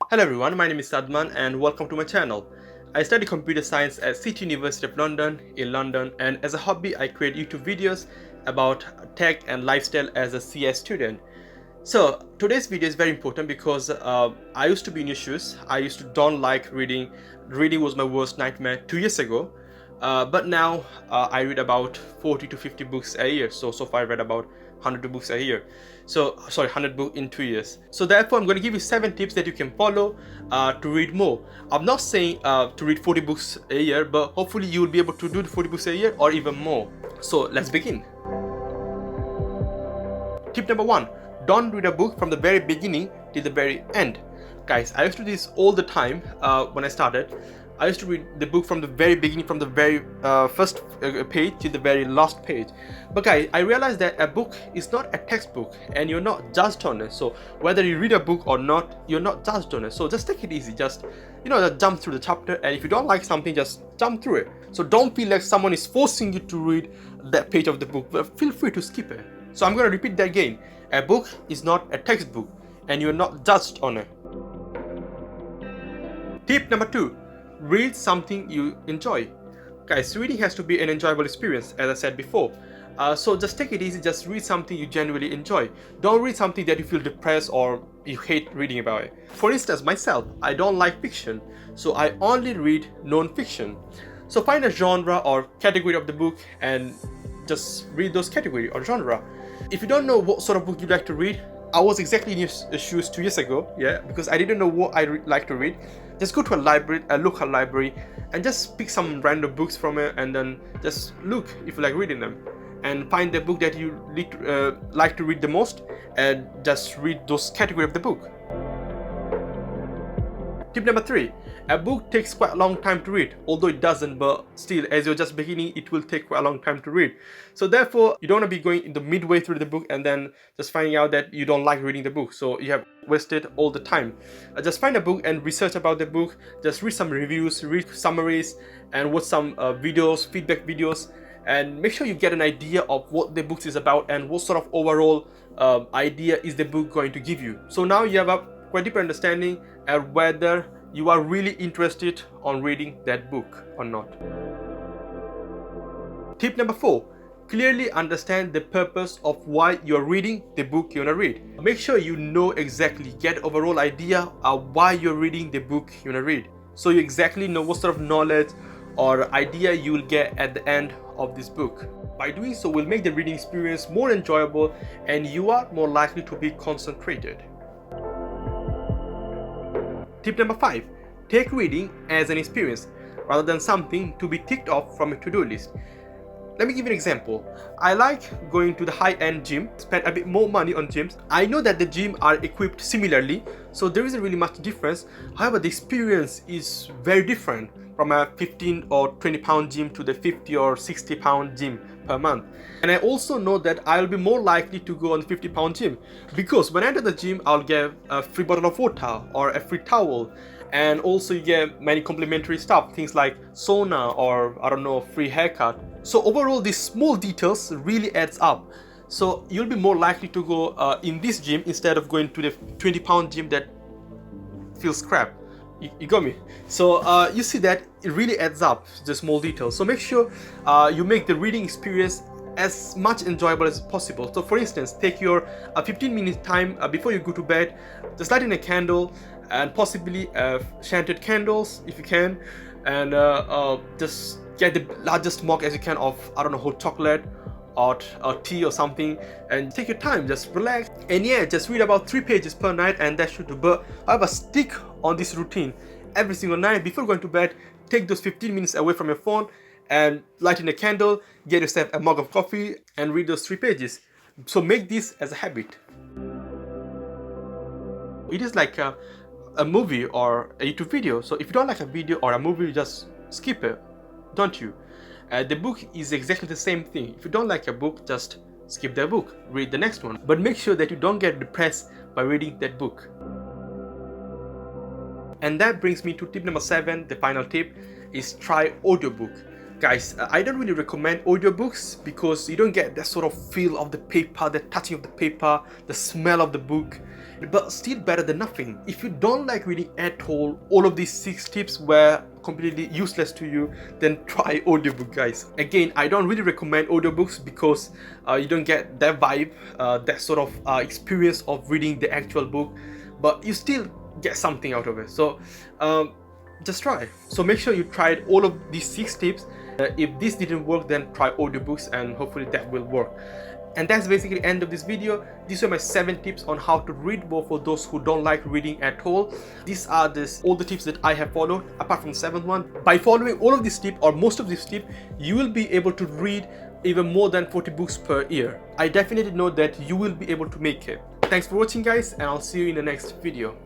Hello everyone, my name is Sadman and welcome to my channel. I study computer science at City University of London in London, and as a hobby I create YouTube videos about tech and lifestyle as a CS student. So today's video is very important because I used to be in your shoes. I used to don't like reading. Reading was my worst nightmare 2 years ago. But now I read about 40 to 50 books a year. So far I read about 100 books a year. 100 books in 2 years. So therefore I'm going to give you 7 tips that you can follow to read more. I'm not saying to read 40 books a year, but hopefully you will be able to do the 40 books a year or even more. So let's begin. Tip number 1. Don't read a book from the very beginning till the very end. Guys, I used to do this all the time when I started. I used to read the book from the very beginning, from the very first page to the very last page. But guys, I realized that a book is not a textbook and you're not judged on it. So whether you read a book or not, you're not judged on it. So just take it easy. Just jump through the chapter, and if you don't like something, just jump through it. So don't feel like someone is forcing you to read that page of the book, but feel free to skip it. So I'm going to repeat that again. A book is not a textbook and you're not judged on it. Tip number 2. Read something you enjoy. Guys, reading has to be an enjoyable experience, as I said before. So just take it easy, just read something you genuinely enjoy. Don't read something that you feel depressed or you hate reading about it. For instance, myself, I don't like fiction, so I only read non-fiction. So find a genre or category of the book and just read those category or genre. If you don't know what sort of book you like to read, I was exactly in your shoes 2 years ago, because I didn't know what I like to read. Just go to a library, a local library, and just pick some random books from it, and then just look if you like reading them, and find the book that you like to read the most, and just read those category of the book. Tip number 3. A book takes quite a long time to read, although it doesn't, but still, as you're just beginning, it will take quite a long time to read. So therefore, you don't want to be going in the midway through the book and then just finding out that you don't like reading the book. So you have wasted all the time. Just find a book and research about the book. Just read some reviews, read summaries, and watch some videos, feedback videos, and make sure you get an idea of what the book is about and what sort of overall idea is the book going to give you. So now you have a quite deeper understanding of whether you are really interested on reading that book or not. Tip number 4. Clearly understand the purpose of why you're reading the book you want to read. Make sure you know exactly, get overall idea of why you're reading the book you want to read. So you exactly know what sort of knowledge or idea you will get at the end of this book. By doing so, will make the reading experience more enjoyable and you are more likely to be concentrated. Tip number 5. Take reading as an experience rather than something to be ticked off from a to-do list. Let me give you an example. I like going to the high-end gym, spend a bit more money on gyms. I know that the gym are equipped similarly, so there isn't really much difference. However, the experience is very different from a 15 or 20 pound gym to the 50 or 60 pound gym per month. And I also know that I'll be more likely to go on the 50 pound gym because when I enter the gym, I'll get a free bottle of water or a free towel. And also you get many complimentary stuff, things like sauna or free haircut. So overall, these small details really adds up. So you'll be more likely to go in this gym instead of going to the 20 pound gym that feels crap. You got me? So you see that it really adds up, the small details. So make sure you make the reading experience as much enjoyable as possible. So for instance, take your 15-minute time before you go to bed, just light in a candle and possibly scented candles if you can, and just get the largest mug as you can of hot chocolate or tea or something, and take your time, just relax, and just read about 3 pages per night, and that should do. But however, stick on this routine every single night. Before going to bed, take those 15 minutes away from your phone and light in a candle, get yourself a mug of coffee and read those 3 pages. So make this as a habit. It is like a movie or a YouTube video. So if you don't like a video or a movie, you just skip it, don't you? The book is exactly the same thing. If you don't like a book, just skip the book, read the next one. But make sure that you don't get depressed by reading that book. And that brings me to tip number 7, the final tip, is try audiobook. Guys, I don't really recommend audiobooks because you don't get that sort of feel of the paper, the touching of the paper, the smell of the book, but still better than nothing. If you don't like reading at all of these 6 tips were completely useless to you, then try audiobook, guys. Again, I don't really recommend audiobooks because you don't get that vibe, that sort of experience of reading the actual book, but you still get something out of it. So just try. So make sure you tried all of these 6 tips. If this didn't work, then try audiobooks and hopefully that will work. And that's basically the end of this video. These are my 7 tips on how to read more for those who don't like reading at all. These are all the tips that I have followed, apart from the 7th one. By following all of these tips, or most of these tips, you will be able to read even more than 40 books per year. I definitely know that you will be able to make it. Thanks for watching, guys, and I'll see you in the next video.